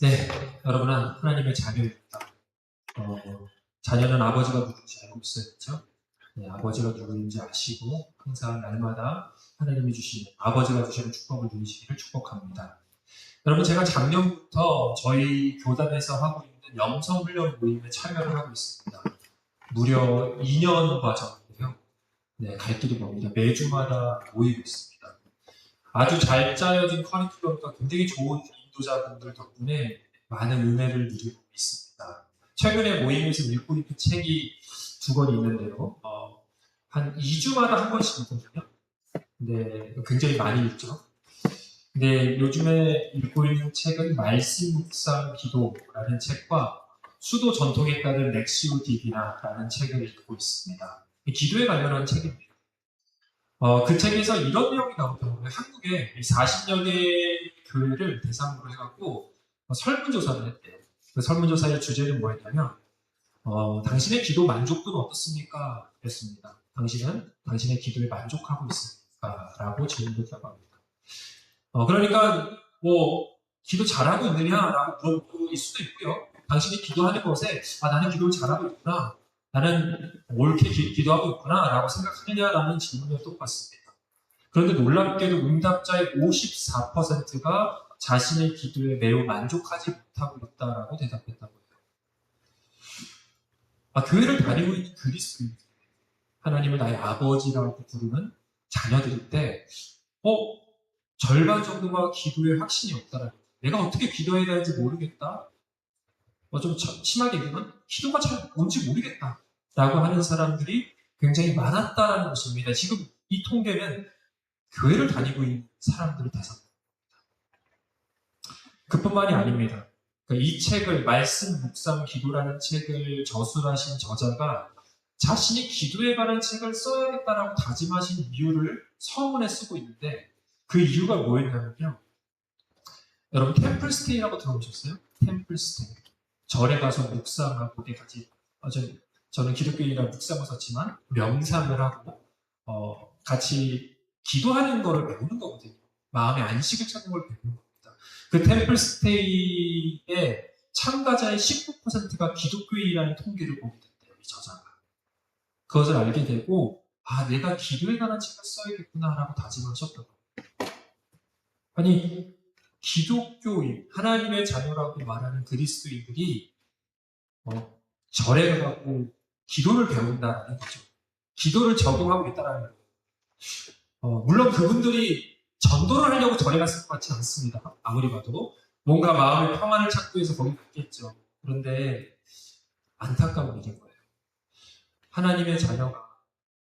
네, 여러분은 하나님의 자녀입니다. 자녀는 아버지가 누군지 알고 있어야 죠 네, 아버지가 누구인지 아시고 항상 날마다 하나님이 주시는 아버지가 주시는 축복을 누리시기를 축복합니다. 여러분, 제가 작년부터 저희 교단에서 하고 있는 영성훈련 모임에 참여를 하고 있습니다. 무려 2년 과정인데요. 네, 갈 길이 멉니다. 매주마다 모이고 있습니다. 아주 잘 짜여진 커리큘럼과 굉장히 좋은 인도자분들 덕분에 많은 은혜를 누리고 있습니다. 최근에 모임에서 읽고 있는 책이 2권이 있는데요. 한 2주마다 한 권씩 읽거든요. 네, 굉장히 많이 읽죠. 네, 요즘에 읽고 있는 책은 말씀 묵상 기도라는 책과 수도 전통에 따른 렉시오 디비나라는 책을 읽고 있습니다. 기도에 관련한 책입니다. 그 책에서 이런 내용이 나오더라고요. 한국에 40여 개의 교회를 대상으로 해갖고 설문조사를 했대요. 그 설문조사의 주제는 뭐였냐면 당신의 기도 만족도는 어떻습니까? 그랬습니다. 당신은 당신의 기도에 만족하고 있습니까? 라고 질문했다고 합니다. 그러니까 기도 잘하고 있느냐라고 물어볼 수도 있고요. 당신이 기도하는 것에 나는 기도를 잘하고 있구나, 나는 옳게 기도하고 있구나 라고 생각하느냐라는 질문과 똑같습니다. 그런데 놀랍게도 응답자의 54%가 자신의 기도에 매우 만족하지 못하고 있다라고 대답했다고 해요. 교회를 다니고 있는 그리스도인, 하나님을 나의 아버지라고 부르는 자녀들일 때 절반 정도가 기도에 확신이 없다라는 거예요. 내가 어떻게 기도해야 되는지 모르겠다. 좀 심하게 얘기하면 기도가 잘 뭔지 모르겠다 라고 하는 사람들이 굉장히 많았다라는 것입니다. 지금 이 통계는 교회를 다니고 있는 사람들을 대상입니다. 그뿐만이 아닙니다. 이 책을, 말씀 묵상 기도라는 책을 저술하신 저자가 자신이 기도에 관한 책을 써야겠다라고 다짐하신 이유를 서문에 쓰고 있는데, 그 이유가 뭐였냐면요. 여러분, 템플스테이라고 들어보셨어요? 템플스테이. 절에 가서 묵상하고 같이, 저는 기독교인이라 묵상을 썼지만 명상을 하고 같이 기도하는 거를 배우는 거거든요. 마음의 안식을 찾는 걸 배우는 겁니다. 그 템플스테이의 참가자의 19%가 기독교인이라는 통계를 보게 됐대요, 이 저자가. 그것을 알게 되고 내가 기도에 관한 책을 써야겠구나라고 다짐하셨던 겁니다. 아니, 기독교인, 하나님의 자녀라고 말하는 그리스도인들이 절에 가고 기도를 배운다는 거죠. 기도를 적용하고 있다는 거예요. 물론 그분들이 전도를 하려고 절에 갔을 것 같지 않습니다. 아무리 봐도 뭔가 마음의 평안을 찾기 위해서 거기 갔겠죠. 그런데 안타까운 일인 거예요. 하나님의 자녀가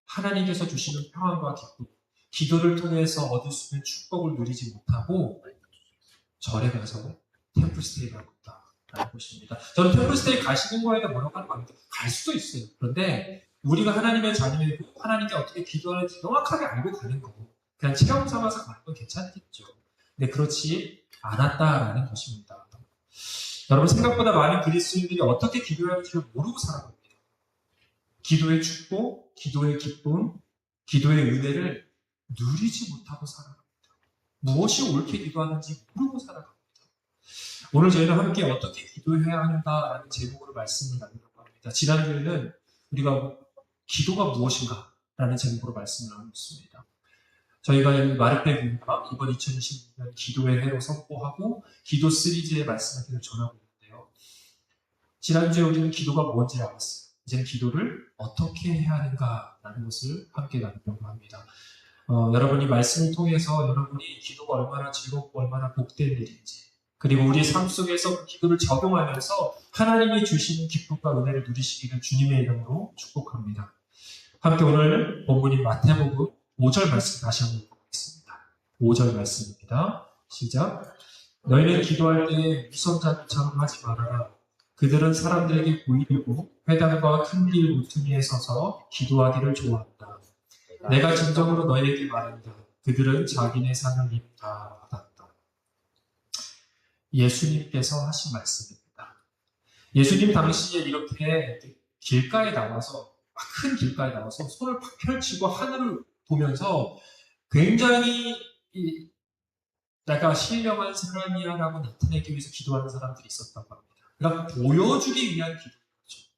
하나님께서 주시는 평안과 기쁨, 기도를 통해서 얻을 수 있는 축복을 누리지 못하고 절에 가서 템플스테이를 하고 있다라는 것입니다. 저는 템플스테이 가시는 거에 대해 뭐라고 하는 거 아닙니다. 갈 수도 있어요. 그런데 우리가 하나님의 자녀이고 하나님께 어떻게 기도하는지 명확하게 알고 가는 거고, 그냥 체험 삼아서 가는 건 괜찮겠죠. 근데 그렇지 않았다라는 것입니다. 여러분, 생각보다 많은 그리스도인들이 어떻게 기도해야 할지를 모르고 살아갑니다. 기도의 축복, 기도의 기쁨, 기도의 은혜를 누리지 못하고 살아갑니다. 무엇이 옳게 기도하는지 모르고 살아갑니다. 오늘 저희는 함께 어떻게 기도해야 하는가라는 제목으로 말씀을 나누려고 합니다. 지난주에는 우리가 기도가 무엇인가 라는 제목으로 말씀을 나눴습니다. 저희가 마르페 교회가 이번 2026년 기도의 해로 선포하고 기도 시리즈의 말씀을 전하고 있는데요. 지난주에 우리는 기도가 뭔지 알았어요. 이제는 기도를 어떻게 해야 하는가라는 것을 함께 나누려고 합니다. 여러분이 말씀을 통해서 여러분이 기도가 얼마나 즐겁고 얼마나 복된 일인지, 그리고 우리의 삶 속에서 기도를 적용하면서 하나님이 주시는 기쁨과 은혜를 누리시기를 주님의 이름으로 축복합니다. 함께 오늘 본문인 마태복음 5절 말씀 다시 한번 보겠습니다. 5절 말씀입니다. 시작. 너희는 기도할 때에 위선자들처럼 하지 말아라. 그들은 사람들에게 보이려고 회당과 큰 길 모퉁이에 서서 기도하기를 좋아한다. 내가 진정으로 너희에게 말한다. 그들은 자기네 상을 이미 다 받았다. 예수님께서 하신 말씀입니다. 예수님 당시에 이렇게 길가에 나와서, 큰 길가에 나와서 손을 팍 펼치고 하늘을 보면서 굉장히 내가 신령한 사람이야 라고 나타내기 위해서 기도하는 사람들이 있었다고 합니다. 그러니까 보여주기 위한 기도죠.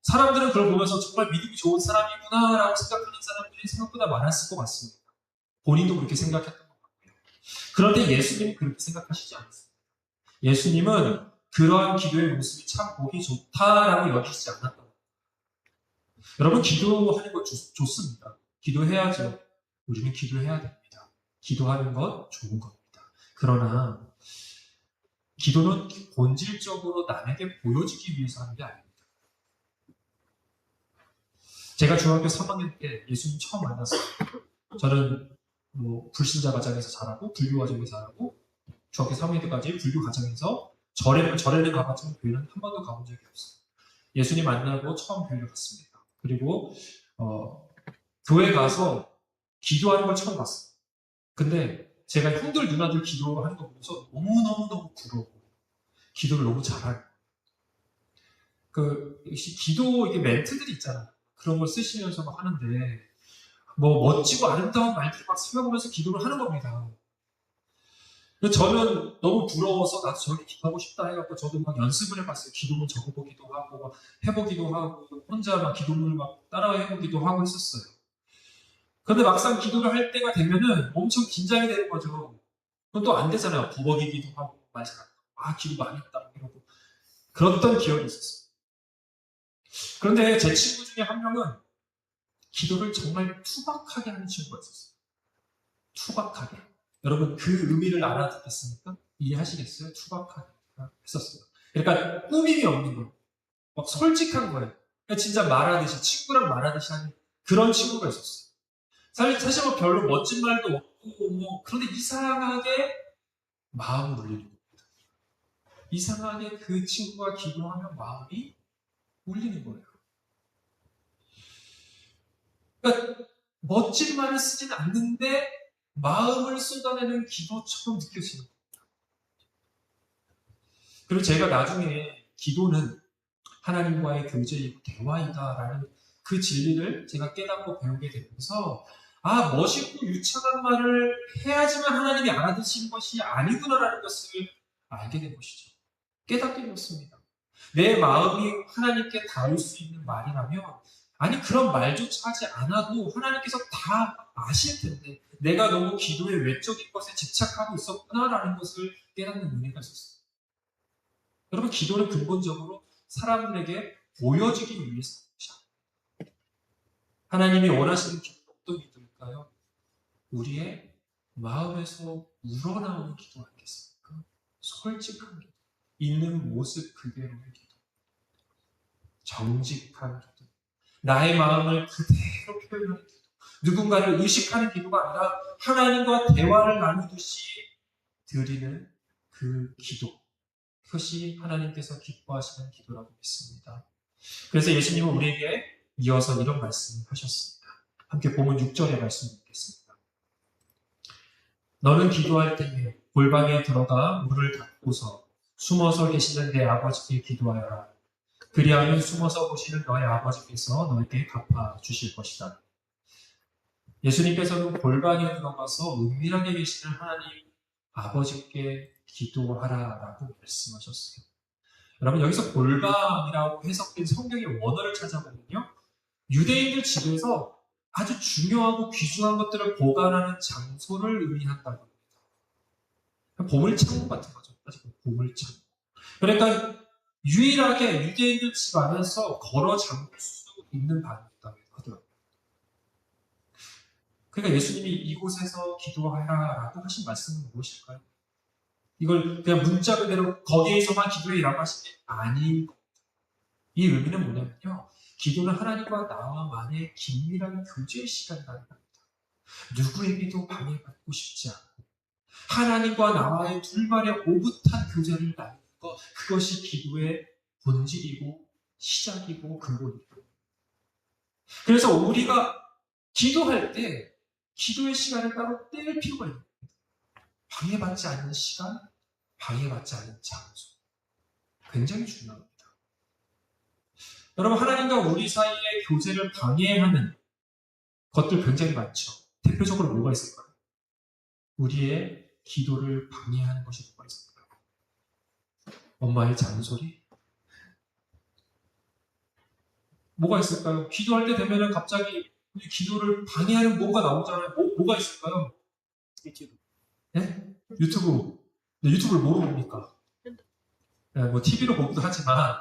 사람들은 그걸 보면서 정말 믿음이 좋은 사람이구나 라고 생각하는 사람들이 생각보다 많았을 것 같습니다. 본인도 그렇게 생각했던 것 같고요. 그런데 예수님은 그렇게 생각하시지 않았습니다. 예수님은 그러한 기도의 모습이 참 보기 좋다라고 여기시지 않았던 겁니다. 여러분, 기도하는 거 좋습니다. 기도해야죠. 우리는 기도해야 됩니다. 기도하는 건 좋은 겁니다. 그러나 기도는 본질적으로 남에게 보여주기 위해서 하는 게 아닙니다. 제가 중학교 3학년 때 예수님 처음 만났어요. 저는 불신자 가정에서 자라고 불교 가정에서 자라고 중학교 3학년 때까지 불교 가정에서 절에는 가봤지만 교회는 한 번도 가본 적이 없어요. 예수님 만나고 처음 교회를 갔습니다. 그리고 교회 가서 기도하는 걸 처음 봤어요. 근데 제가 형들 누나들 기도하는 거 보면서 너무너무 부러워. 기도를 너무 잘하고. 역시 기도 이게 멘트들이 있잖아요. 그런 걸 쓰시면서 막 하는데 멋지고 아름다운 말들을 막 생각하면서 기도를 하는 겁니다. 저는 너무 부러워서 나도 저렇게 기도하고 싶다 해갖고 저도 막 연습을 해봤어요. 기도문 적어보기도 하고 막 해보기도 하고 혼자 막 기도문을 막 따라 해보기도 하고 했었어요. 그런데 막상 기도를 할 때가 되면은 엄청 긴장이 되는 거죠. 그건 또 안 되잖아요. 버벅이기도 하고 말 잘한다. 기도 많이 했다 이러고 그랬던 기억이 있었어요. 그런데 제 친구 중에 한 명은 기도를 정말 투박하게 하는 친구가 있었어요. 투박하게. 여러분 그 의미를 알아듣겠습니까? 이해하시겠어요? 투박하게 했었어요. 그러니까 꾸밈이 없는 거예요. 막 솔직한 거예요. 그러니까 진짜 말하듯이 친구랑 말하듯이 하는 그런 친구가 있었어요. 사실 별로 멋진 말도 없고 그런데 이상하게 마음을 울리는 겁니다. 이상하게 그 친구가 기도하면 마음이 울리는 거예요. 그러니까 멋진 말을 쓰진 않는데 마음을 쏟아내는 기도처럼 느껴지는 겁니다. 그리고 제가 나중에 기도는 하나님과의 교제이고 대화이다라는 그 진리를 제가 깨닫고 배우게 되면서 멋있고 유창한 말을 해야지만 하나님이 알아듣시는 것이 아니구나라는 것을 알게 된 것이죠. 깨닫게 되었습니다. 내 마음이 하나님께 닿을 수 있는 말이라면 그런 말조차 하지 않아도 하나님께서 다 아실 텐데 내가 너무 기도의 외적인 것에 집착하고 있었구나라는 것을 깨닫는 은혜가 있었어요. 여러분, 기도는 근본적으로 사람들에게 보여지기 위해서 하나님이 원하시는 기도는 어떤 기도일까요? 우리의 마음에서 우러나오는 기도 아니겠습니까? 솔직한 기도, 있는 모습 그대로의 기도, 정직한 기도, 나의 마음을 그대로 표현하는 기도, 누군가를 의식하는 기도가 아니라 하나님과 대화를 나누듯이 드리는 그 기도, 그것이 하나님께서 기뻐하시는 기도라고 믿습니다. 그래서 예수님은 우리에게 이어서 이런 말씀을 하셨습니다. 함께 본문 6절의 말씀 읽겠습니다. 너는 기도할 때에 골방에 들어가 문을 닫고서 숨어서 계시는 내 아버지께 기도하여라. 그리하면 숨어서 보시는 너의 아버지께서 너에게 갚아주실 것이다. 예수님께서는 골방에 들어가서 은밀하게 계시는 하나님 아버지께 기도하라라고 말씀하셨어요. 여러분, 여기서 골방이라고 해석된 성경의 원어를 찾아보면요, 유대인들 집에서 아주 중요하고 귀중한 것들을 보관하는 장소를 의미한다고 합니다. 보물창고 같은 거죠. 보물창고. 그러니까 유일하게 유대인들 집 안에서 걸어 잠글 수 있는 방이었다고 하더라고요. 그러니까 예수님이 이곳에서 기도하라라고 하신 말씀은 무엇일까요? 이걸 그냥 문자 그대로 거기에서만 기도해라고 하신 게 아닌 겁니다. 이 의미는 뭐냐면요, 기도는 하나님과 나와만의 긴밀한 교제의 시간이라는 겁니다. 누구에게도 방해받고 싶지 않고 하나님과 나와의 둘만의 오붓한 교제를 나누는 것, 그것이 기도의 본질이고 시작이고 근본입니다. 그래서 우리가 기도할 때 기도의 시간을 따로 뗄 필요가 있는 겁니다. 방해받지 않는 시간, 방해받지 않는 장소, 굉장히 중요합니다. 여러분, 하나님과 우리 사이의 교제를 방해하는 것들 굉장히 많죠. 대표적으로 뭐가 있을까요? 우리의 기도를 방해하는 것이 뭐가 있을까요? 엄마의 잔소리? 뭐가 있을까요? 기도할 때 되면은 갑자기 우리 기도를 방해하는 뭐가 나오잖아요. 뭐가 있을까요? 유튜브. 네? 유튜브. 네, 유튜브를 뭐로 봅니까? 네, 뭐 TV로 보기도 하지만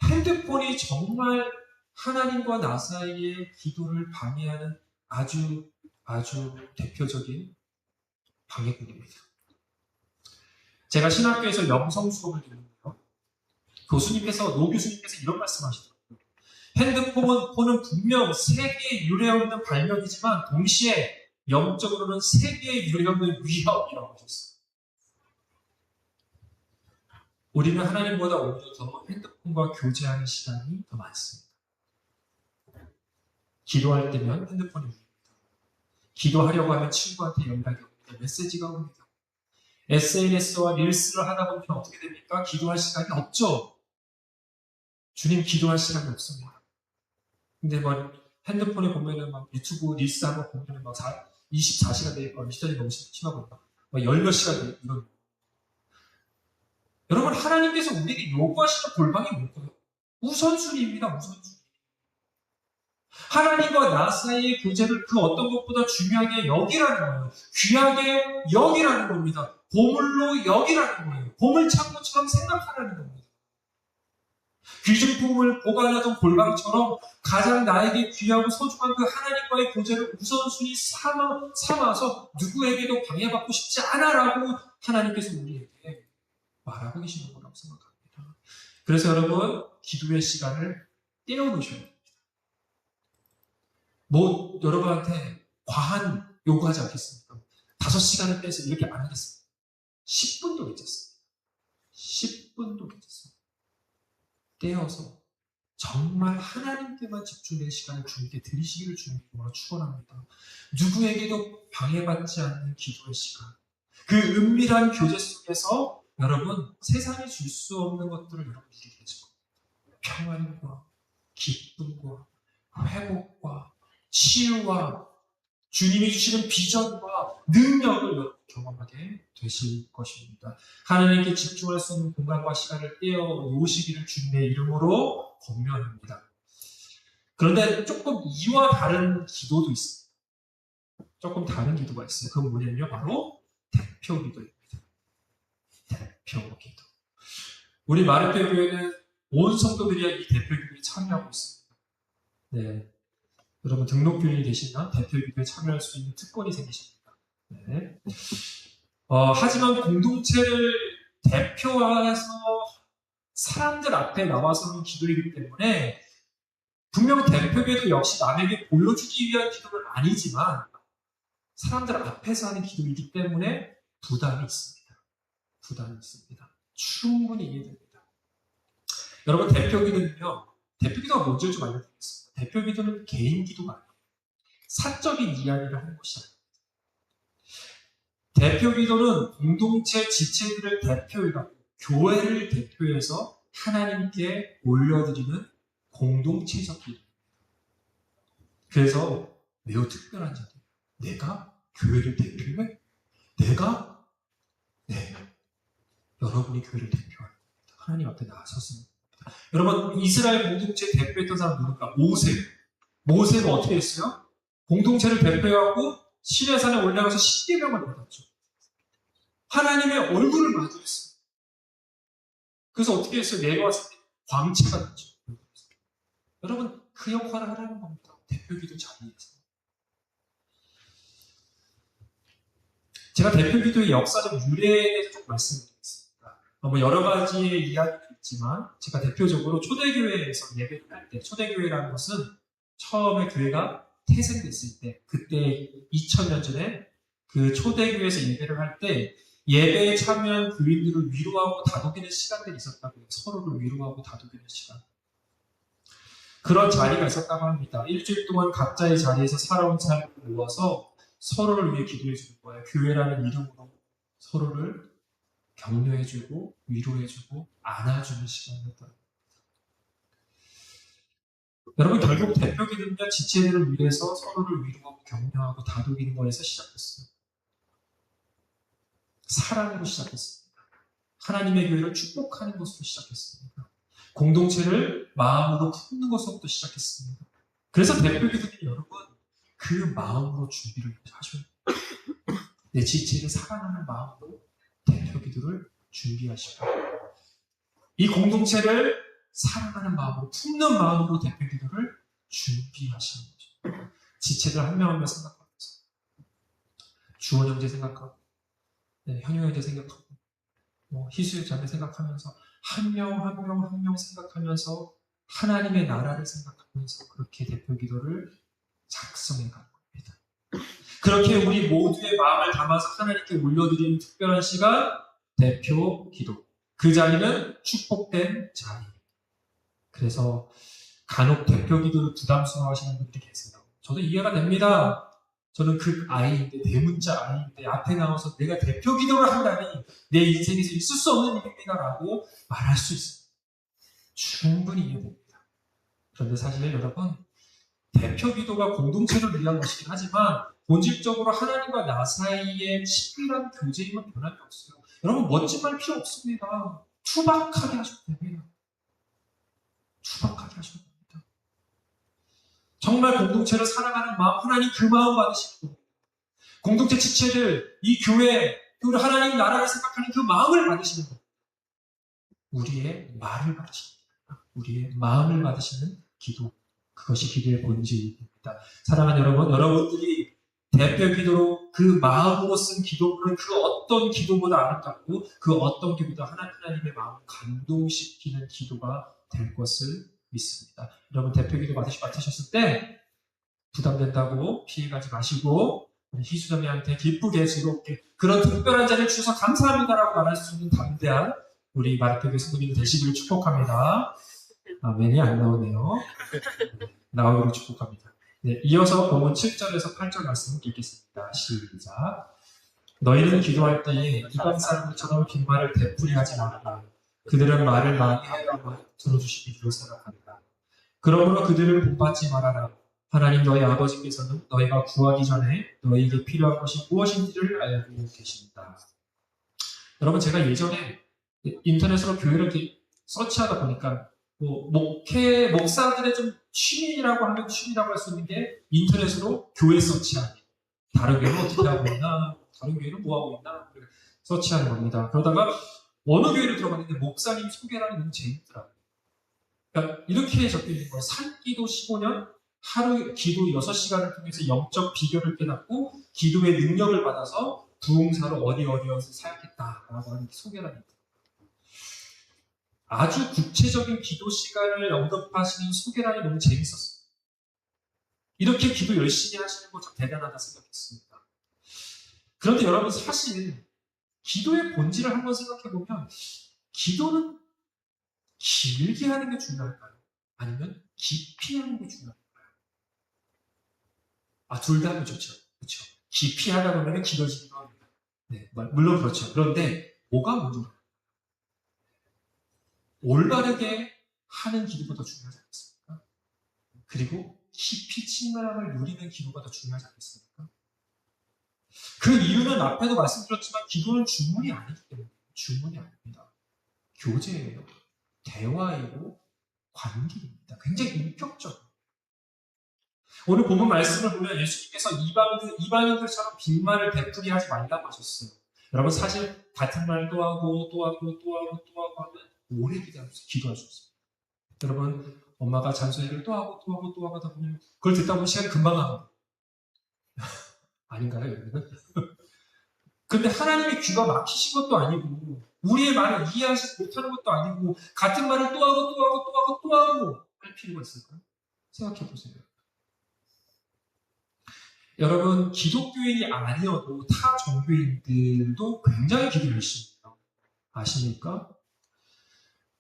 핸드폰이 정말 하나님과 나 사이의 기도를 방해하는 아주 대표적인 방해꾼입니다. 제가 신학교에서 영성 수업을 듣는데요. 노 교수님께서 이런 말씀하시더라고요. 핸드폰은 분명 세계에 유례없는 발명이지만 동시에 영적으로는 세계에 유례없는 위협이라고 하셨어요. 우리는 하나님보다 오히려 더 핸드폰과 교제하는 시간이 더 많습니다. 기도할 때면 핸드폰이 옵니다. 기도하려고 하면 친구한테 연락이 옵니다. 메시지가 옵니다. SNS와 릴스를 하다 보면 어떻게 됩니까? 기도할 시간이 없죠. 주님 기도할 시간이 없습니다. 근데 핸드폰에 보면은 유튜브 릴스 한번 보면은 24시간 내 24시간 너무 심하고 열 몇 시간 돼 이런. 여러분 하나님께서 우리에게 요구하시는 골방이 뭘까요? 우선순위입니다. 우선순위. 하나님과 나 사이의 교제를 그 어떤 것보다 중요하게 여기라는 거예요. 귀하게 여기라는 겁니다. 보물로 여기라는 거예요. 보물창고처럼 생각하라는 겁니다. 귀중품을 보관하던 골방처럼 가장 나에게 귀하고 소중한 그 하나님과의 교제를 우선순위 삼아서 누구에게도 방해받고 싶지 않아라고 하나님께서 우리에게 말하고 계시는 거라고 생각합니다. 그래서 여러분 기도의 시간을 떼어놓으셔야 됩니다. 여러분한테 과한 요구하지 않겠습니까? 5시간을 빼서 이렇게 안 하겠습니다. 10분도 괜찮습니다. 10분도 괜찮습니다. 떼어서 정말 하나님께만 집중된 시간을 주님께 드리시기를 주님으로 축원합니다. 누구에게도 방해받지 않는 기도의 시간. 그 은밀한 교제 속에서 여러분 세상이 줄 수 없는 것들을 여러분 누리게 되죠. 평안과 기쁨과 회복과 치유와 주님이 주시는 비전과 능력을 경험하게 되실 것입니다. 하나님께 집중할 수 있는 공간과 시간을 떼어 놓으시기를 주님의 이름으로 권면합니다. 그런데 조금 이와 다른 기도도 있습니다. 조금 다른 기도가 있어요. 그건 뭐냐면요. 바로 대표 기도입니다. 대표 기도. 우리 마르페 교회는 온 성도들이 이 대표 기도에 참여하고 있습니다. 네. 여러분 등록교인이 되시면 대표 기도에 참여할 수 있는 특권이 생기십니다. 네. 하지만 공동체를 대표해서 사람들 앞에 나와서 하는 기도이기 때문에 분명 대표기도 역시 남에게 보여주기 위한 기도는 아니지만 사람들 앞에서 하는 기도이기 때문에 부담이 있습니다. 부담이 있습니다. 충분히 이해됩니다. 여러분 대표기도는요. 대표기도가 뭔지 좀 알려드리겠습니다. 대표기도는 개인 기도가 아니에요. 사적인 이야기를 하는 것이 아닙니다. 대표기도는 공동체 지체들을 대표해갖고 교회를 대표해서 하나님께 올려드리는 공동체적 기도입니다. 그래서 매우 특별한 자들. 내가 교회를 대표해? 내가? 네. 여러분이 교회를 대표하는 겁니다. 하나님 앞에 나섰습니다. 여러분 이스라엘 공동체 대표했던 사람 누굴까? 모세가 어떻게 했어요? 공동체를 대표하고 시내산에 올라가서 10계명을 받았죠. 하나님의 얼굴을 마주했어요. 그래서 어떻게 했어요? 내려왔을 때 광채가 났죠. 여러분 그 역할을 하라는 겁니다. 대표기도 자리에서. 제가 대표기도의 역사적 유래에 대해서 좀 말씀드리겠습니다. 여러 가지의 이야기도 있지만 제가 대표적으로 초대교회에서 예배를 할 때, 초대교회라는 것은 처음에 교회가 태생됐을 때, 그때 2000년 전에 그 초대교회에서 예배를 할 때 예배에 참여한 교인들을 위로하고 다독이는 시간들이 있었다고 해요. 서로를 위로하고 다독이는 시간. 그런 자리가 있었다고 합니다. 일주일 동안 각자의 자리에서 살아온 사람을 모아서 서로를 위해 기도해 주는 거예요. 교회라는 이름으로 서로를 격려해주고 위로해주고 안아주는 시간이었다. 여러분 결국 대표기도는요 지체들을 위해서 서로를 위로하고 격려하고 다독이는 거에서 시작됐어요. 사랑으로 시작했습니다. 하나님의 교회를 축복하는 것으로 시작했습니다. 공동체를 마음으로 품는 것으로부터 시작했습니다. 그래서 대표기도는 여러분 그 마음으로 준비를 하셔야 돼요. 내 지체를 사랑하는 마음으로 대표기도를 준비하시고 이 공동체를 사랑하는 마음으로 품는 마음으로 대표기도를 준비하시는 거죠. 지체들 한 명 한 명 생각하면서 주원 형제 생각하고 현유 형제 생각하고 희수 자매 생각하면서 한 명 한 명 한 명 생각하면서 하나님의 나라를 생각하면서 그렇게 대표기도를 작성해 가는 겁니다. 그렇게 우리 모두의 마음을 담아서 하나님께 올려드리는 특별한 시간 대표기도. 그 자리는 축복된 자리. 그래서 간혹 대표기도를 부담스러워하시는 분들이 계세요. 저도 이해가 됩니다. 저는 그 아이인데 대문자 아이인데 앞에 나와서 내가 대표기도를 한다니 내 인생에서 있을 수 없는 일입니다라고 말할 수 있어요. 충분히 이해됩니다. 그런데 사실 여러분 대표기도가 공동체를 위한 것이긴 하지만 본질적으로 하나님과 나 사이의 친밀한 교제임은 변함이 없어요. 여러분 멋진 말 필요 없습니다. 투박하게 하셔도 됩니다. 투박하게 하셔도 됩니다. 정말 공동체를 사랑하는 마음, 하나님 그 마음 받으시고 공동체 지체들, 이 교회, 그리고 하나님 나라를 생각하는 그 마음을 받으시는 겁니다. 우리의 말을 받으시는 겁니다. 우리의 마음을 받으시는 기도. 그것이 기도의 본질입니다. 사랑하는 여러분, 여러분들이 대표 기도로 그 마음으로 쓴 기도는 그 어떤 기도보다 아름답고 그 어떤 기도보다 하나님의 마음을 감동시키는 기도가 될 것을 믿습니다. 여러분 대표 기도 맡으셨을 때 부담된다고 피해가지 마시고 희수자매한테 기쁘게 즐겁게 그런 특별한 자리를 주셔서 감사합니다라고 말할 수 있는 담대한 우리 마르크교회 성도님들 되시기를 축복합니다. 아멘이 안 나오네요. 나오기를 축복합니다. 네, 이어서 본문 7절에서 8절 말씀을 읽겠습니다. 시작. 너희는 기도할 때에 이방 사람들처럼 빈말을 되풀이하지 말라. 그들은 말을 많이 하여 들어주시기 위로 생각한다. 그러므로 그들을 본받지 말아라. 하나님 너희 아버지께서는 너희가 구하기 전에 너희에게 필요한 것이 무엇인지를 알고 계십니다. 여러분 제가 예전에 인터넷으로 교회를 이렇게 서치하다 보니까 목사들의 좀 취미라고 하면 취미라고 할 수 있는 게 인터넷으로 교회 서치하기. 다른 교회는 어떻게 하고 있나? 다른 교회는 뭐 하고 있나? 서치하는 겁니다. 그러다가 어느 교회를 들어갔는데 목사님 소개라니 너무 재밌더라고요. 그러니까 이렇게 적혀있는 거예요. 산기도 15년, 하루 기도 6시간을 통해서 영적 비결을 깨닫고 기도의 능력을 받아서 부흥사로 어디어디서 사역했다라고 하는 소개라니 있더라고요. 아주 구체적인 기도 시간을 언급하시는 소개란이 너무 재밌었어요. 이렇게 기도 열심히 하시는 거 참 대단하다 생각했습니다. 그런데 여러분 사실 기도의 본질을 한번 생각해보면 기도는 길게 하는 게 중요할까요? 아니면 깊이 하는 게 중요할까요? 둘 다 하면 좋죠. 그렇죠. 깊이 하다 보면 길어지기도 합니다. 네, 물론 그렇죠. 그런데 뭐가 먼저일까요? 올바르게 하는 기도가 더 중요하지 않겠습니까? 그리고 깊이 친밀함을 누리는 기도가 더 중요하지 않겠습니까? 그 이유는 앞에도 말씀드렸지만 기도는 주문이 아니기 때문에 주문이 아닙니다. 교제예요. 대화이고 관계입니다. 굉장히 인격적. 오늘 본문 말씀을 보면 예수님께서 이방인들처럼 빈말을 되풀이하지 말라고 하셨어요. 여러분 사실 같은 말 또 하고 또 하고 또 하고 또 하고 하면 오래 기도할 수 있습니다. 여러분 엄마가 잔소리를 또 하고 또 하고 또 하고 하다 보면 그걸 듣다 보면 시간이 금방 갑니다. 아닌가요 여러분? 근데 하나님의 귀가 막히신 것도 아니고 우리의 말을 이해하지 못하는 것도 아니고 같은 말을 또 하고 또 하고 또 하고 또 하고 할 필요가 있을까요? 생각해 보세요. 여러분 기독교인이 아니어도 타 종교인들도 굉장히 기도 열심히 해요. 아십니까?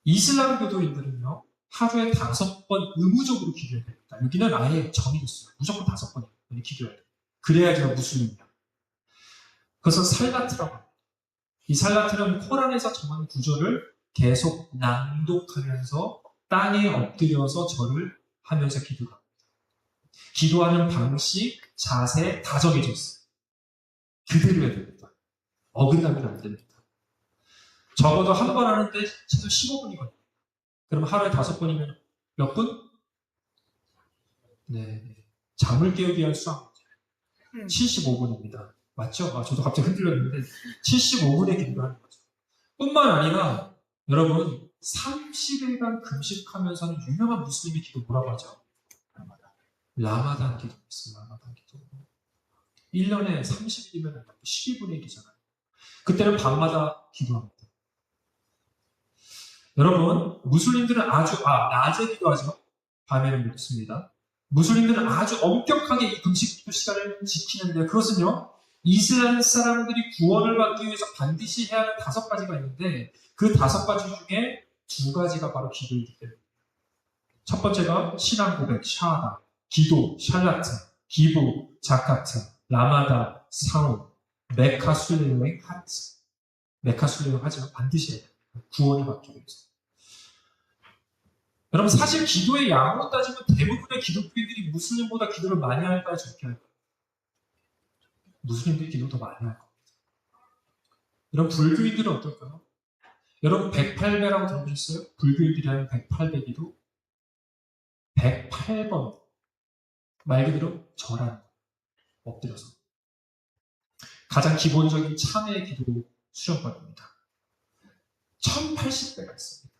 이슬람 교도인들은요 하루에 5번 의무적으로 기도해야 됩니다. 여기는 아예 정해졌어요. 무조건 5번이에요. 기도해야 돼요. 그래야지 무슬림이다. 그래서 살라트라고 합니다. 이 살라트는 코란에서 정한 구절을 계속 낭독하면서 땅에 엎드려서 절을 하면서 기도합니다. 기도하는 방식, 자세 다 정해져 있어요. 그대로 해야 됩니다. 어긋나면 안 됩니다. 적어도 한 번 하는데 최소 15분이 걸려요. 그럼 하루에 5번이면 몇 분? 네. 잠을 깨우기 위한 수학 75분입니다. 맞죠? 저도 갑자기 흔들렸는데 75분의 기도를 하는 거죠. 뿐만 아니라 여러분 30일간 금식하면서는 유명한 무슬림의 기도 뭐라고 하죠? 라마단 기도 있습니다. 라마단 기도. 1년에 30일이면 12분의 기잖아요. 그때는 밤마다 기도합니다. 여러분 무슬림들은 낮에 기도하죠. 밤에는 묻습니다. 무슬림들은 아주 엄격하게 이 금식 기도 시간을 지키는데 그것은요. 이스라엘 사람들이 구원을 받기 위해서 반드시 해야 하는 5가지가 있는데 그 5가지 중에 2가지가 바로 기도이기 때문입니다. 첫 번째가 신앙 고백, 샤하다, 기도, 샬라트, 기부, 자카트, 라마다, 사움, 메카 순례여행, 하트. 메카 순례여행 하지만 반드시 해야 돼요. 구원을 받기 위해서. 여러분 사실 기도의 양으로 따지면 대부분의 기독교인들이 무슬림보다 기도를 많이 할까요? 적게 할까요? 무슬림들이 기도를 더 많이 할 겁니다. 여러분 불교인들은 어떨까요? 여러분 108배라고 들어보셨어요? 불교인들이 하는 108배 기도? 108번 말 그대로 절하는 거예요. 엎드려서. 가장 기본적인 참회의 기도 수련법입니다. 1080배가 있습니다.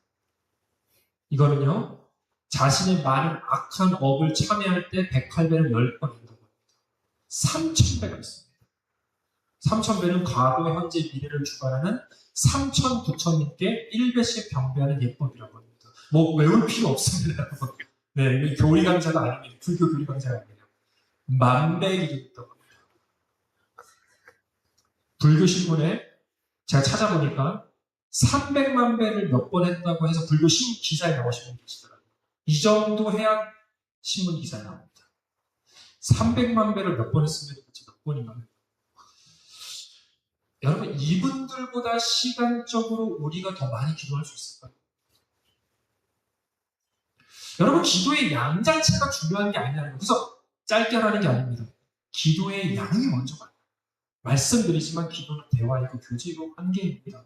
이거는요, 자신의 많은 악한 업을 참여할 때 108배를 10번 한다고 합니다. 3000배가 있습니다. 3000배는 과거, 현재, 미래를 주관하는 3000 부처님께 1배씩 경배하는 예법이라고 합니다. 뭐 외울 필요 없습니다. 네, 교리 강좌가 아닙니다. 불교 교리 강좌가 아니에요. 만배 기도 있다고 합니다. 불교 신문에 제가 찾아보니까 300만 배를 몇 번 했다고 해서 불교 신문 기사에 나오신 분 계시더라고요. 이 정도 해야 신문 기사에 나옵니다. 300만 배를 몇 번 했으면 도대체 몇 번인가요? 여러분 이분들보다 시간적으로 우리가 더 많이 기도할 수 있을까요? 여러분 기도의 양 자체가 중요한 게 아니라는 거예요. 그래서 짧게 하라는 게 아닙니다. 기도의 양이 먼저 가요. 말씀드리지만 기도는 대화이고 교제이고 관계입니다.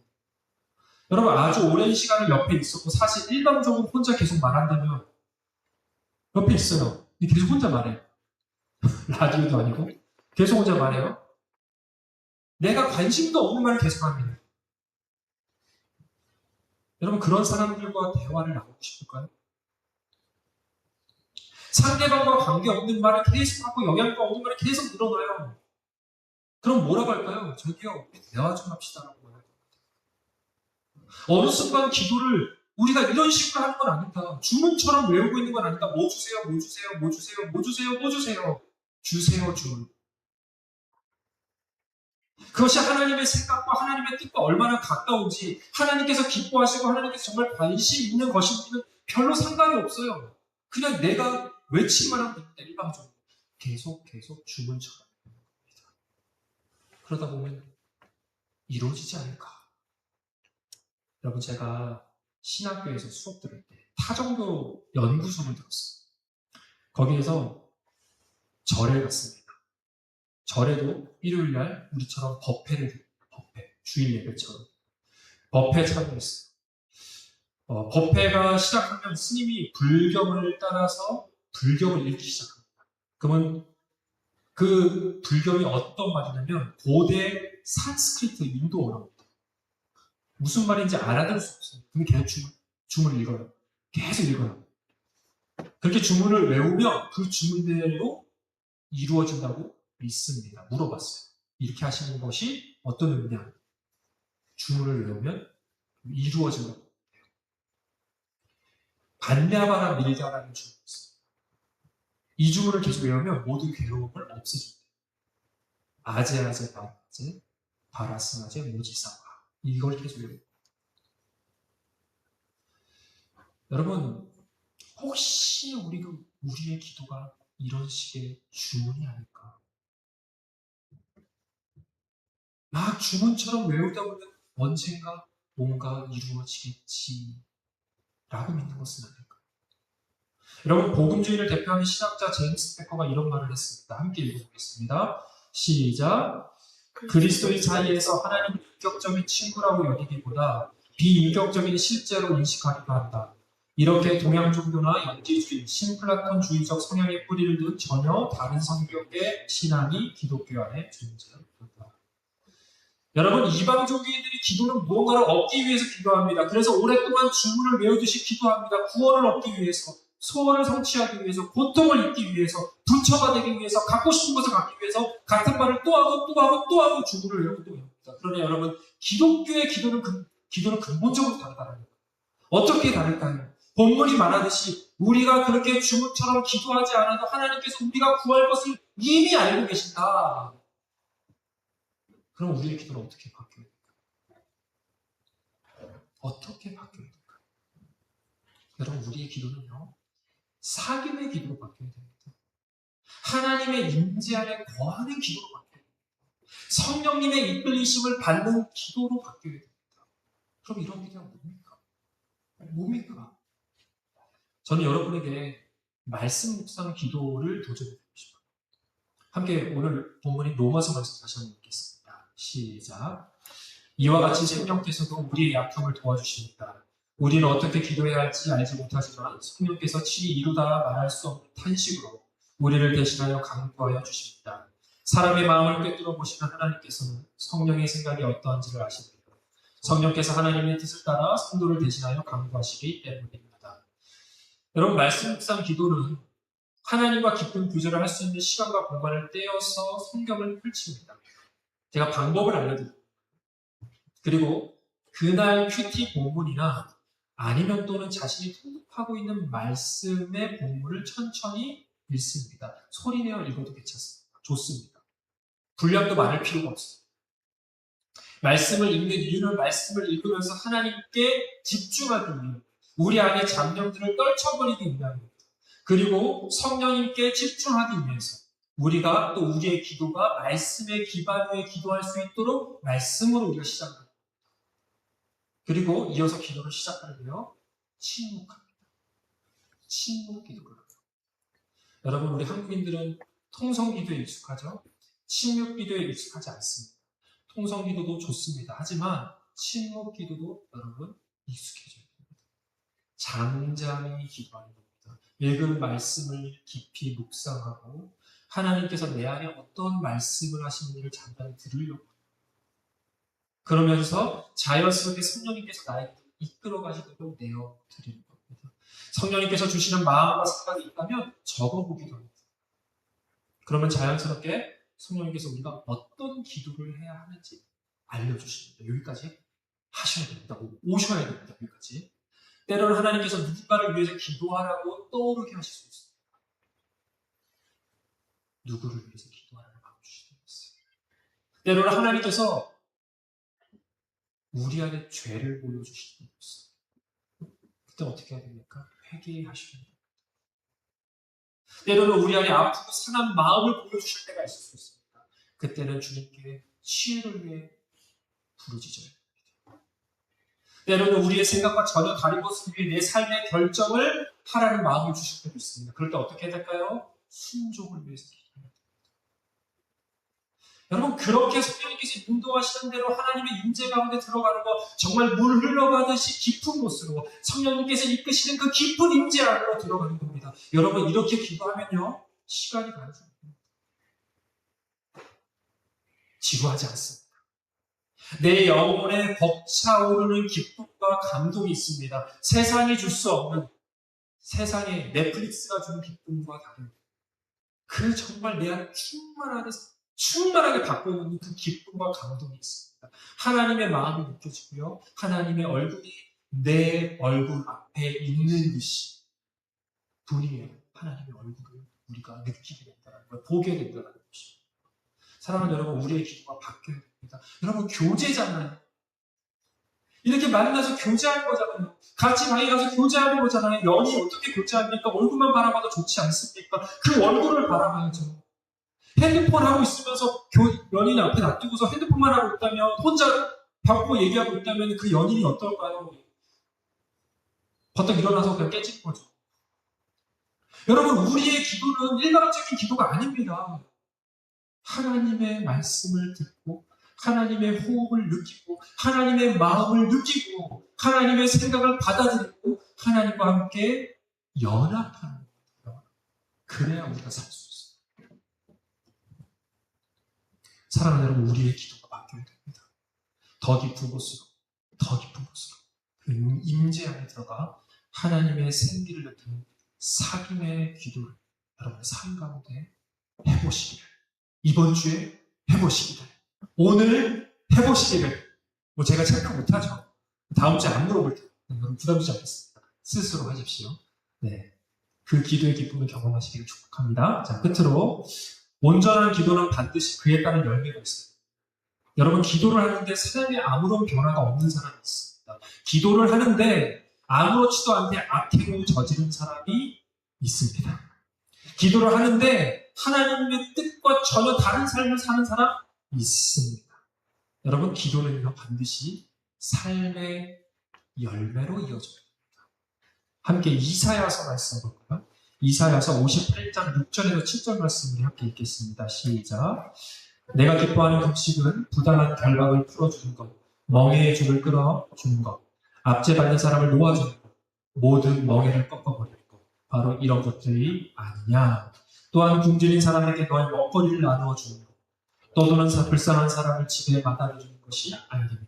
여러분 아주 오랜 시간을 옆에 있었고 사실 일방적으로 혼자 계속 말한다면 옆에 있어요. 계속 혼자 말해요. 라디오도 아니고 계속 혼자 말해요. 내가 관심도 없는 말을 계속합니다. 여러분 그런 사람들과 대화를 나누고 싶을까요? 상대방과 관계없는 말을 계속하고 영향가 없는 말을 계속 늘어놔요. 그럼 뭐라고 할까요? 저기요 대화 좀 합시다라고 말해요. 어느 순간 기도를 우리가 이런 식으로 하는 건 아니다. 주문처럼 외우고 있는 건 아니다. 뭐 주세요, 뭐 주세요, 뭐 주세요, 뭐 주세요, 뭐 주세요. 주세요, 주문. 그것이 하나님의 생각과 하나님의 뜻과 얼마나 가까운지 하나님께서 기뻐하시고 하나님께서 정말 관심 있는 것인지는 별로 상관이 없어요. 그냥 내가 외치기만 하면 됩니다. 일방적으로. 계속 주문처럼. 그러다 보면 이루어지지 않을까. 여러분 제가 신학교에서 수업 들을 때 타종교 연구소를 들었어요. 거기에서 절에 갔습니다. 절에도 일요일날 우리처럼 법회를 드립니다. 법회, 주일 예배처럼. 법회 참여했어요. 법회가 시작하면 스님이 불경을 따라서 불경을 읽기 시작합니다. 그러면 그 불경이 어떤 말이냐면 고대 산스크리트 인도어랍니다. 무슨 말인지 알아들을 수 없어요. 그럼 계속 주문을 읽어요. 계속 읽어요. 그렇게 주문을 외우면 그 주문대로 이루어진다고 믿습니다. 물어봤어요. 이렇게 하시는 것이 어떤 의미냐? 주문을 외우면 이루어진다고 해요. 반야바라 밀자라는 주문이 있어요. 이 주문을 계속 외우면 모든 괴로움을 없애준대요. 아제아제 바라제 바라스나제 모지사와 이걸 계속 외워요. 여러분 혹시 우리의 기도가 이런 식의 주문이 아닐까? 막 주문처럼 외우다 보면 언젠가 뭔가 이루어지겠지 라고 믿는 것은 아닐까? 여러분 복음주의를 대표하는 신학자 제임스 패커가 이런 말을 했습니다. 함께 읽어보겠습니다. 시작. 그리스도인 사이에서 하나님을 인격적인 친구라고 여기기보다 비인격적인 실제로 인식하기도 한다. 이렇게 동양 종교나 영지주의, 신플라톤주의적 성향의 뿌리를 둔 전혀 다른 성격의 신앙이 기독교 안에 존재한다. 여러분, 이방 종교인들이 기도는 무언가를 얻기 위해서 기도합니다. 그래서 오랫동안 주문을 외우듯이 기도합니다. 구원을 얻기 위해서, 소원을 성취하기 위해서, 고통을 잊기 위해서, 부처가 되기 위해서, 갖고 싶은 것을 갖기 위해서 같은 말을 또 하고 또 하고 또 하고 주문을 외우고 또 외웁니다. 그러나 여러분, 기독교의 기도는 근본적으로 다르다는 거예요. 어떻게 다를까요? 본문이 말하듯이 우리가 그렇게 주문처럼 기도하지 않아도 하나님께서 우리가 구할 것을 이미 알고 계신다. 그럼 우리의 기도는 어떻게 바뀌어야 될까요? 어떻게 바뀌어야 될까요? 여러분, 우리의 기도는요, 사귐의 기도로 바뀌어야 됩니다. 하나님의 임재 안에 거하는 기도로 바뀌어야 됩니다. 성령님의 이끌리심을 받는 기도로 바뀌어야 됩니다. 그럼 이런 기도가 뭡니까? 뭡니까? 저는 여러분에게 말씀 묵상 기도를 도전해드리고 싶어요. 함께 오늘 본문인 로마서 말씀 다시 한번 읽겠습니다. 시작. 이와 같이 성령께서도 우리의 약함을 도와주십니다. 우리는 어떻게 기도해야 할지 알지 못하지만 성령께서 친히 이루다 말할 수 없는 탄식으로 우리를 대신하여 간구하여 주십니다. 사람의 마음을 꿰뚫어 보시는 하나님께서는 성령의 생각이 어떠한지를 아십니다. 성령께서 하나님의 뜻을 따라 성도를 대신하여 간구하시기 때문입니다. 여러분, 말씀 묵상 기도는 하나님과 깊은 교제를 할 수 있는 시간과 공간을 떼어서 성경을 펼칩니다. 제가 방법을 알려드립니다. 그리고 그날 큐티 본문이나 아니면 또는 자신이 통독하고 있는 말씀의 본문을 천천히 읽습니다. 소리내어 읽어도 괜찮습니다. 좋습니다. 분량도 많을 필요가 없습니다. 말씀을 읽는 이유는 말씀을 읽으면서 하나님께 집중하기 위해, 우리 안에 잡념들을 떨쳐버리기 위함입니다. 그리고 성령님께 집중하기 위해서 우리가 또 우리의 기도가 말씀에 기반 위에 기도할 수 있도록 말씀으로 우리가 시작합니다. 그리고 이어서 기도를 시작하는데요, 침묵합니다. 침묵 기도를 합니다. 여러분, 우리 한국인들은 통성 기도에 익숙하죠? 침묵 기도에 익숙하지 않습니다. 통성 기도도 좋습니다. 하지만 침묵 기도도 여러분 익숙해져야 됩니다. 잠잠히 기도하는 겁니다. 읽은 말씀을 깊이 묵상하고 하나님께서 내 안에 어떤 말씀을 하시는지를 잠깐 들으려고 합니다. 그러면서 자연스럽게 성령님께서 나에게 이끌어 가시도록 내어 드리는 겁니다. 성령님께서 주시는 마음과 생각이 있다면 적어보기도 합니다. 그러면 자연스럽게 성령님께서 우리가 어떤 기도를 해야 하는지 알려주십니다. 여기까지 하셔야 됩니다. 오셔야 됩니다. 여기까지. 때로는 하나님께서 누군가를 위해서 기도하라고 떠오르게 하실 수 있습니다. 누구를 위해서 기도하라고 마음 주시는 것을. 때로는 하나님께서 우리 안에 죄를 보여주시는 것을. 그때 어떻게 해야 됩니까? 회개하셔야 됩니다. 때로는 우리 안에 아프고 상한 마음을 보여주실 때가 있을 수 있습니다. 그때는 주님께 치유를 위해 부르짖어야 됩니다. 때로는 우리의 생각과 전혀 다른 것을 위해 내 삶의 결정을 하라는 마음을 주실 때도 있습니다. 그럴 때 어떻게 해야 될까요? 순종을 위해서 기도해야 됩니다. 여러분, 그렇게 성령님께서 인도하시는 대로 하나님의 임재 가운데 들어가는 것, 정말 물 흘러가듯이 깊은 곳으로 성령님께서 이끄시는 그 깊은 임재 안으로 들어가는 겁니다. 여러분, 이렇게 기도하면요, 시간이 가는 줄 모릅니다. 지루하지 않습니다. 내 영혼에 벅차오르는 기쁨과 감동이 있습니다. 세상이 줄 수 없는, 세상에 넷플릭스가 주는 기쁨과 다른, 그 정말 내 안에 충만하게 받고 있는 그 기쁨과 감동이 있습니다. 하나님의 마음이 느껴지고요. 하나님의 얼굴이 내 얼굴 앞에 있는 듯이 분이에요. 하나님의 얼굴을 우리가 느끼게 된다는 걸, 보게 된다는 것입니다. 사랑하는 여러분, 우리의 기도가 바뀌어야 됩니다. 여러분, 교제잖아요. 이렇게 만나서 교제할 거잖아요. 같이 방에 가서 교제하는 거잖아요. 연이 어떻게 교제합니까? 얼굴만 바라봐도 좋지 않습니까? 그 얼굴을 바라봐야죠. 핸드폰 하고 있으면서 연인 앞에 놔두고서 핸드폰만 하고 있다면, 혼자 밥 얘기하고 있다면 그 연인이 어떨까요? 버떡 일어나서 그냥 깨질 거죠. 여러분, 우리의 기도는 일방적인 기도가 아닙니다. 하나님의 말씀을 듣고 하나님의 호흡을 느끼고 하나님의 마음을 느끼고 하나님의 생각을 받아들이고 하나님과 함께 연합하는 거예요. 그래야 우리가 살 수 있어요. 사랑하는 여러분, 우리의 기도가 바뀌어야 됩니다. 더 깊은 곳으로, 더 깊은 곳으로 그 임재 안에 들어가 하나님의 생기를 느끼는 사귐의 기도를 여러분의 삶 가운데 해보시기를, 이번 주에 해보시기를, 오늘 해보시기를. 뭐 제가 체크 못하죠. 다음 주에 안 물어볼 테니까 여러분 부담 주지 않겠습니다. 스스로 하십시오. 네, 그 기도의 기쁨을 경험하시기를 축복합니다. 자, 끝으로 온전한 기도는 반드시 그에 따른 열매가 있어요. 여러분, 기도를 하는데 삶에 아무런 변화가 없는 사람이 있습니다. 기도를 하는데 아무렇지도 않게 악행을 저지른 사람이 있습니다. 기도를 하는데 하나님의 뜻과 전혀 다른 삶을 사는 사람이 있습니다. 여러분, 기도는요 반드시 삶의 열매로 이어져야 됩니다. 함께 이사야서 말씀 볼까요? 이사야서 58장 6절에서 7절 말씀을 함께 읽겠습니다. 시작. 내가 기뻐하는 금식은 부당한 결박을 풀어주는 것, 멍에의 줄을 끌어주는 것, 압제받는 사람을 놓아주는 것, 모든 멍에를 꺾어버리는 것, 바로 이런 것들이 아니냐. 또한 굶주린 사람에게 너의 먹거리를 나누어 주는 것, 떠도는 불쌍한 사람을 집에 마다해 주는 것이 아니겠느냐.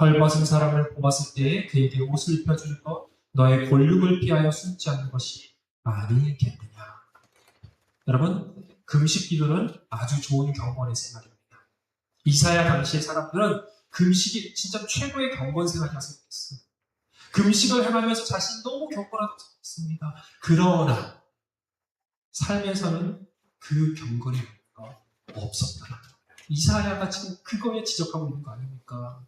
헐벗은 사람을 보았을 때에 그에게 옷을 입혀주는 것, 너의 골육을 피하여 숨지 않는 것이 아니겠느냐. 여러분, 금식 기도는 아주 좋은 경건의 생활입니다. 이사야 당시의 사람들은 금식이 진짜 최고의 경건 생활이라고 생각했어요. 금식을 해가면서 자신이 너무 경건하다고 생각했습니다. 그러나 삶에서는 그 경건의 의미가 없었다. 이사야가 지금 그거에 지적하고 있는 거 아닙니까?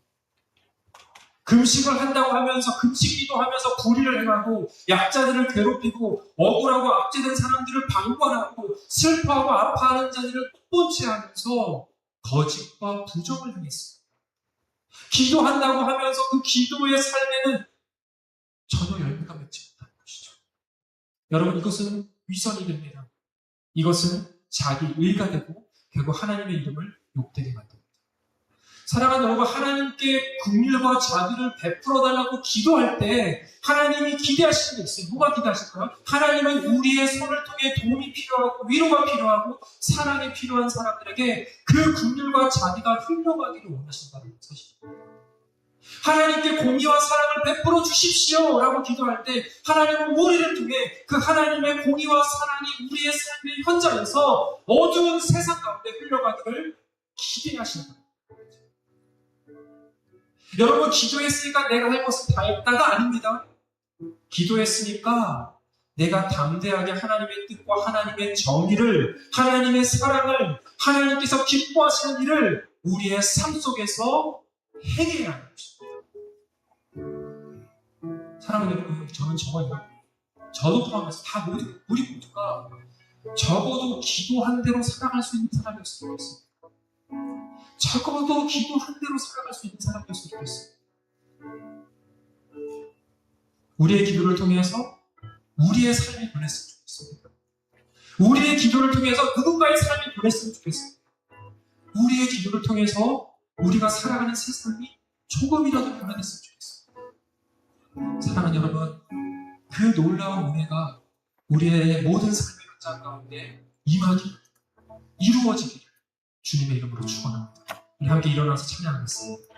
금식을 한다고 하면서 금식 기도하면서 불의를 행하고 약자들을 괴롭히고 억울하고 압제된 사람들을 방관하고 슬퍼하고 아파하는 자들을 뽀뽀치 하면서 거짓과 부정을 행했습니다. 기도한다고 하면서 그 기도의 삶에는 전혀 열매가 맺지 못하는 것이죠. 여러분, 이것은 위선이 됩니다. 이것은 자기 의가 되고 결국 하나님의 이름을 욕되게 만듭니다. 사랑하는 여러분, 하나님께 긍휼과 자비를 베풀어달라고 기도할 때 하나님이 기대하시는 게 있어요. 뭐가 기대하실까요? 하나님은 우리의 손을 통해 도움이 필요하고 위로가 필요하고 사랑이 필요한 사람들에게 그 긍휼과 자비가 흘러가기를 원하신다는 사실입니다. 하나님께 공의와 사랑을 베풀어 주십시오 라고 기도할 때 하나님은 우리를 통해 그 하나님의 공의와 사랑이 우리의 삶의 현장에서 어두운 세상 가운데 흘러가기를 기대하신다. 여러분, 기도했으니까 내가 할 것은 다 했다가 아닙니다. 기도했으니까 내가 담대하게 하나님의 뜻과 하나님의 정의를, 하나님의 사랑을, 하나님께서 기뻐하시는 일을 우리의 삶 속에서 행해야 하는 것입니다. 사랑하는 여러분, 저는 저도 포함해서 다 우리 모두가 적어도 기도한 대로 살아갈 수 있는 사람이었으면 좋겠습니다. 적어도 기도한 대로 살아갈 수 있는 사람이었으면 좋겠습니다. 우리의 기도를 통해서 우리의 삶이 변했으면 좋겠습니다. 우리의 기도를 통해서 누군가의 삶이 변했으면 좋겠습니다. 우리의 기도를 통해서 우리가 살아가는 세상이 조금이라도 변화됐으면 좋겠습니다. 사랑하는 여러분, 그 놀라운 은혜가 우리의 모든 삶의 현장 가운데 임하기를, 이루어지기를 주님의 이름으로 축원합니다. 우리 함께 일어나서 찬양하겠습니다.